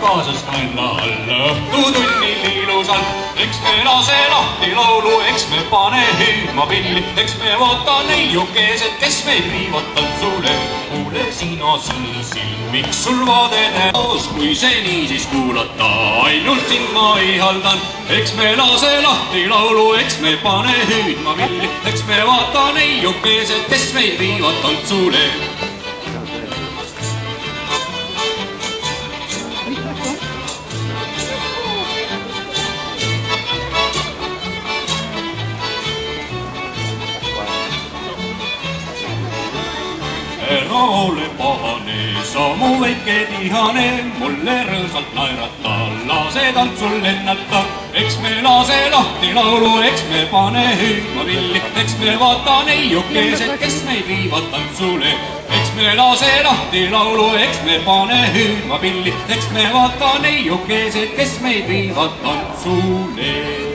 kaasas kanna alla õhtutunnil ilusalt. Eks me lase lahti laulu, eks me pane hüüdma pilli, eks me vaata neiukesed, kes meid viivad tantsule. Kuule sina sinisilm, miks sul vaade näos, kui see niisiis kuulata, ainult sind ma ihaldan. Eks me lase lahti laulu, eks me pane hüüdma pilli, eks me vaata neiukesed, kes meid viivad tantsule. Ära ole pahane, sa mu väike tihane, mulle rõõsalt naerata, lase tantsul lennata. Eks me lase lahti laulu, eks me pane hüüdma pilli, eks me vaata neiukesed, kes meid viivad tantsule. Eks me lase lahti laulu, eks me pane hüüdma pilli, eks me vaata neiukesed, kes meid viivad tantsule.